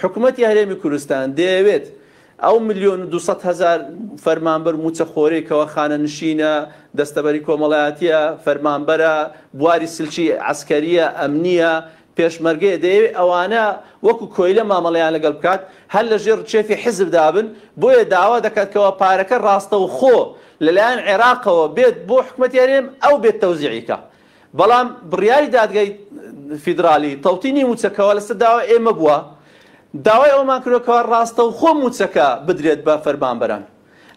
حکوومەتی هەرێمی کوردستان دەیەوێت ئەو 1,200,000 فەرمانبەر موچەخۆرێکەوە خانە نشینە دەستەبەری کۆمەڵایەتیە فەرمانبەرە بواری سلکی عسکەریە ئەمنیە پێشمەرگەیە دەیەوێت ئەوانە وەکو کۆیلە مامەڵەیان لەگەڵ بکات هەر لە ژێر ڕچێفی حیزب دابن بۆیە داوا دەکاتکەوە پارەکە ڕاستەوخۆ لەلایەن عێراقەوە بێت بۆ حکوومەتی هەرێم ئەو بێت تەوزیعیکە بەڵام بڕیاری دادگای فیدرالی تەوتینی موچەکەوە لەسەر داوا ئێمە بووە داوای ئەومان کردەوە ڕاستەوخۆ موچەکە بدرێت بە فەرمانبەران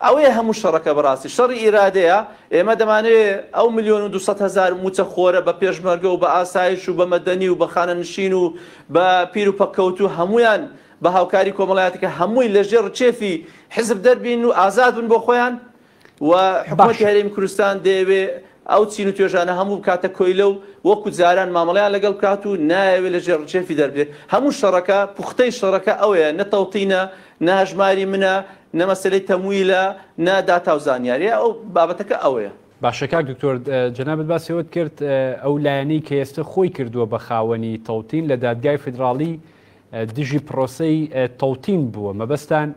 ئەوەیە هەموو شەڕەکە بەڕاستی شەڕی ئیرادەیە ئێمە دەمانەوێت ئەو 1,200,000 موچەخۆرە بە پێشمەرگە و بە ئاسایش و بە مەدەنی و بە خانە نشین و بە پیر و پەکەوت و هەمویان بە هاوکاری کۆمەڵایەتەکە هەمووی لەژێر ڕچێفی حیزب دەربین و ئازاد بن بۆ خۆیان و حکوومەتی هەرێمی کوردستان دەیەوێت ئەو چین و توێژانە هەموو بکاتە کۆیلە و وەکو جاران مامەڵەیان لەگەڵ بکات و نایەوێت لەژێر ڕچێفی دەربێت هەموو شەڕەکە پوختەی شەڕەکە ئەوەیە نەتەوتینە نەهەژماری منە نەمەسلەی تەمویلە نەداتا و زانیاریە ئەو بابەتەکە ئەوەیە باشەکە دکتۆر جەنابەت باسیەوەت کرد ئەو لایەنەی کە ئێستا خۆی کردووە بە خاوەنی تەوتین لە دادگای فیدراڵی دژی پرۆسەی تەوتین بووە مەبەستان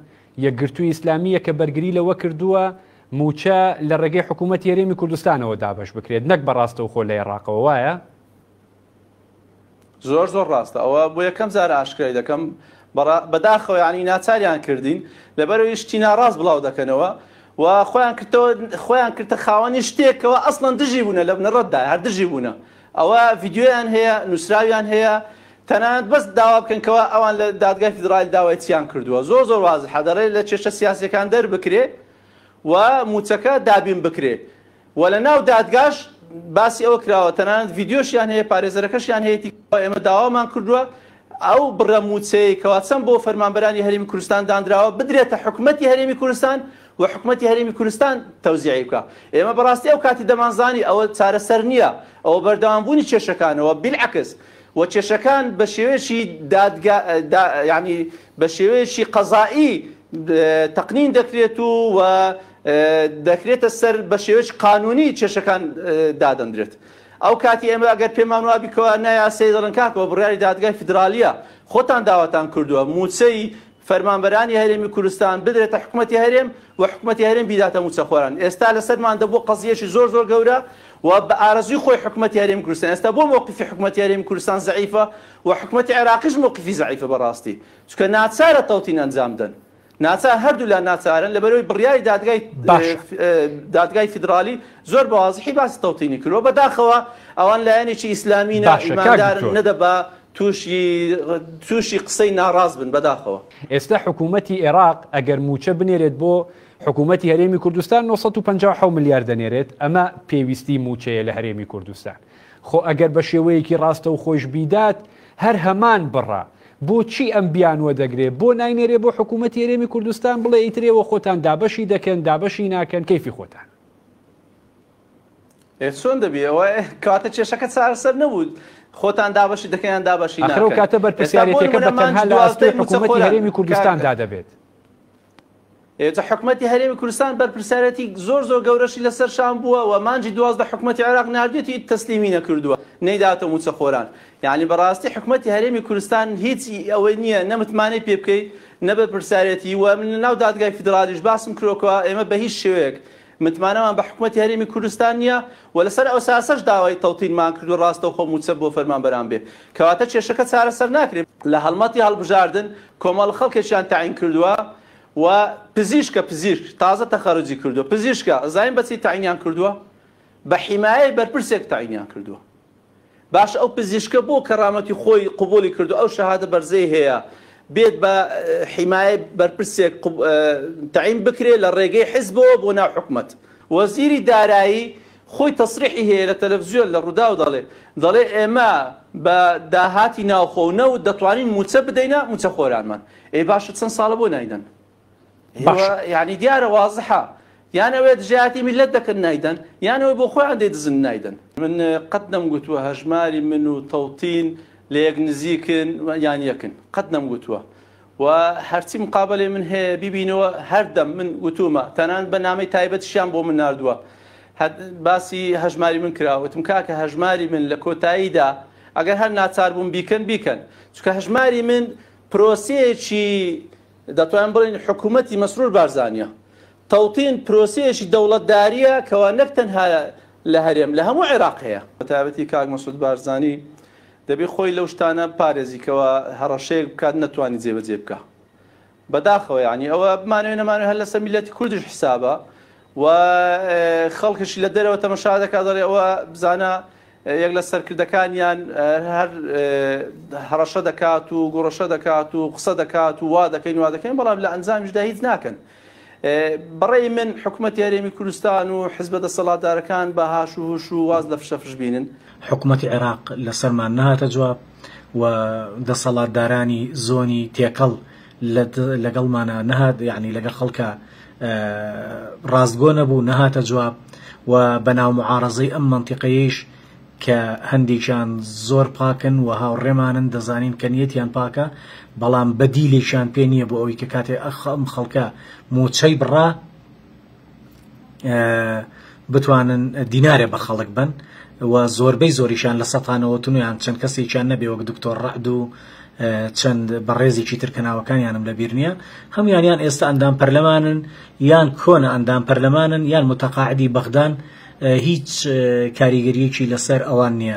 یەکگرتووی ئیسلامیە کە بەرگری لەوە کردووە موچە لە ڕێگەی حکوومەتی هەرێمی کوردستانەوە دابش بکرێت نەک بەڕاستەوخۆ لە عێراقەوە وایە زۆر ڕاستە ئەوە بۆ یەکەم جارە ئاشکرای دەکەم بەداخەوە ینی ناچاریان کردین لەبەرەوەی شتی ناڕاست بڵاو دەکەنەوە و خۆیان کردە خاوەنی شتێکەوە ئەسڵەن دژی بوونە لە بنەڕەتدا هەر دژی بوونە ئەوە ڤیددیۆیان هەیە نووسراویان هەیە تەنانەت بەس داوا بکەنکەوە ئەوان لە دادگای فیدرالی داوای چیان کردووە زۆر واضح حەدەڕێ لە کێشە سیاسیەکان دەربکرێ و موچەکە دابین بکرێ و لە ناو دادگاش باسی ئەوە کراوە تەنانەت ڤیددیۆشیان هەیە پارێزەرەکەشیان هەیەی ئێمە داوامان کردووە ئەو بڕە موچەی کەوا چەند بۆ فەرمانبەرانی هەرێمی کوردستان دانراوە بدرێتە حکوومەتی هەرێمی کوردستان و حکوومەتی هەرێمی کوردستان تەوزیعی بکە ئێمە بەڕاستی ئەو کاتی دەمانزانی ئەوە چارەسەر نییە ئەوە بەردەوامبوونی کێشەکانەوە بالعکس و کێشەکان بە شێوەیەکی ینی بە شێوەیەکی قەزایی تەقنین دەکرێت و دەکرێتە سەر بە شێوەیەکی قانونی کێشەکان دادەندرێت ئەو کاتی ئێمە ئەگەر پێمان وابیکەوە نایاسەی دەڵن کاکەوە بڕیاری دادگای فیدرالیە خۆتان داواتان کردووە موچەی فەرمانبەرانی هەرێمی کوردستان بدرێتە حکوومەتی هەرێم و حکوومەتی هەرێم بیداتە موچەخۆران ئێستا لەسەرمان دەبوو قەزیەشی زۆر گەورە و بە ئارەزوی خۆی حکوومەتی هەرێمی کوردستان ئێستا بۆ موقفی حکوومەتی هەرێمی کوردستان زەعیفە و حکوومەتی عێراقیش موقفی زەعیفە بەڕاستی چونکە ناچارە تەوتین ئەنجام دەن ناچار هەردوو لا ناچارن لەبەرەوەی بڕیاری دادگای فیدرالی زۆر بە وازحی باسی تەوتینی کردووە بەداخەوە ئەوان لایەنێکی ئیسلامینە ئیماندارن نەدەبا تووشی قسەی ناڕاست بن بەداخەوە ئێستا حکوومەتی عێراق ئەگەر موچە بنێرێت بۆ حکوومەتی هەرێمی کوردستان 957 ملیار دەنێرێت ئەمە پێویستی موچەیە لە هەرێمی کوردستان خۆ ئەگەر بە شێوەیەکی ڕاستە و خۆش بیدات هەر هەمان بڕە بۆچی ئەم بیانوە دەگرێت بۆ ناینێرێ بۆ حکوومەتی هەرێمی کوردستان بڵێ ئیترێەوە خۆتان دابەشی دەکەن دابەشی ناکەن کەیفی خۆتان چۆن دەبیەوە کاتە کێشەکە چارەسەر نەبوو خۆتان دابەشی دەکەیان دابەشی ناکەن ئەخرە کاتە بەرپرسیارەتەکە بە تەنها لە ئاستۆی حکوومەتی هەرێمی کوردستاندا دەبێت ئێجا حکوومەتی هەرێمی کوردستان بەرپرسیارەتی زۆر گەورەشی لەسەر شان بووە و مانجی 12 حکوومەتی عێراق نردێتی تەسلیمی نەکردووە نەیداتە موچەخۆران یعنی بەڕاستی حکوومەتی هەرێمی کوردستان هیچی ئەوەی نییە نەمتمانەی پێ بکەیت نەبە پرسیارەتی و من ناو دادگای فیدرالیش باسم کردوەوە ئێمە بە هیچ شێوەیەک متمانەمان بە حکوومەتی هەرێمی کوردستان نییە و لەسەر ئەو ساسەش داوای تەوتینمان کردو ڕاستەوخۆ موچە بۆ فەرمانبەران بێ کەواتە کێشەکە چارەسەر ناکرێت لە هەڵمەتی هەڵبژاردن کۆمەڵ خەڵکێکیان تاعین کردووە و پزیشکە تازە تەخەرجی کردووە پزیشکە زاین بەچی تاعینیان کردووە بە حیمایەی بەرپرسێک تاعینیان کردووە باش ئەو پزیشکە بۆ کەرامەتی خۆی قبولی کردو ئەو شەهادە بەرزەی هەیە بێت بە حیمایە بەرپرسێک تاعین بکرێت لە ڕێگەی حیزبەوە بۆ ناو حکوومەت وەزیری دارایی خۆی تەسریحی هەیە لە تەلەڤیزیۆن لە ڕوودا و دەڵێ ئێمە بە داهاتی ناوخۆونەوە دەتوانین موچە بدەینە موچەخۆرانمان ئێ باشە چەند ساڵە بۆ نایدەن یعنی دیارە وازحە یانەوێت ژیاتی میلەت دەکەن نایدەن یانەوەی بۆ خۆیان دەیدزن نایدەن من قەت نەمگوتووە هەژماری من و تەوتین لە یەک نزیکن یان یەکن قەت نەمگوتووە و هەرچی مقابلەی من هەیە بیبینەوە هەردەم من گوتومە تەنان بە نامەی تایبەتیشیان بۆ من ناردووە باسی هەژماری من کراوەتم کاکە هەژماری من لە کۆتاییدا ئەگەر هەر ناچار بووم بیکەن چونکە هەژماری من پرۆسەیەکی دەتوانین بڵێن حکوومەتی مەسرور بارزانیە تەوتین پرۆسەیەکی دەوڵەتداریە کەوا نەک تەنها لە هەرێم لە هەموو عێراق هەیە بەتایبەتی کاک مەسعود بارزانی دەبێت خۆی لەو شتانە پارێزیکەوە هەڕەشەیەک بکات نەتوانی جێبەجێ بکە بەداخەوە یعنی ئەوە بمانوێ نەمانوێ هەر لەسەر میلەتی کوردیش حسابە و خەڵکیشی لە دەرەوە تەمەشا دەکات دەڵێ ئەوە بزانە یەک لە سەرکردەکانیان هەر هەڕەشە دەکات و گوڕەشە دەکات و قسە دەکات و وا دەکەین وا دەکەین بەڵام لە ئەنجامیشدا هیچ ناکەن بەڕێی من حکوومەتی هەرێمی کوردستان و حیزبە دەسەڵاتدارەکان بە هاش و هوش و واز لە فشەفش بینن حکوومەتی عێراق لەسەرمان نهاتە جواب و دەسەڵاتدارانی زۆنی تێکەڵ لەگەڵمانە نەهات یعنی لەگەڵ خەڵکە ڕاستگۆ نەبوو نەهاتە جواب و بەناو معارەزەی ئەم منتیقەیەش کە هەندێکیان زۆر پاکن و هاوڕێمانن دەزانین کە نیەتیان پاکە بەڵام بەدیلێکیان پێ نییە بۆ ئەوەی کە کاتێ ئەم خەڵکە موچەی بڕا بتوانن دینارێ بە خەڵک بن و زۆربەی زۆریشان لە سەتانەوە تونیان چەند کەسێکیان نەبێ وەک دکتۆر ڕەعد و چەند بەڕێزێکی تر کەناوەکانیانم لەبیر نییە هەمویانیان ئێستا ئەندام پەرلەمانن یان کۆنە ئەندام پەرلەمانن یان متەقاعدی بەغدان هیچ کاریگەریەکی لەسەر ئەوان نییە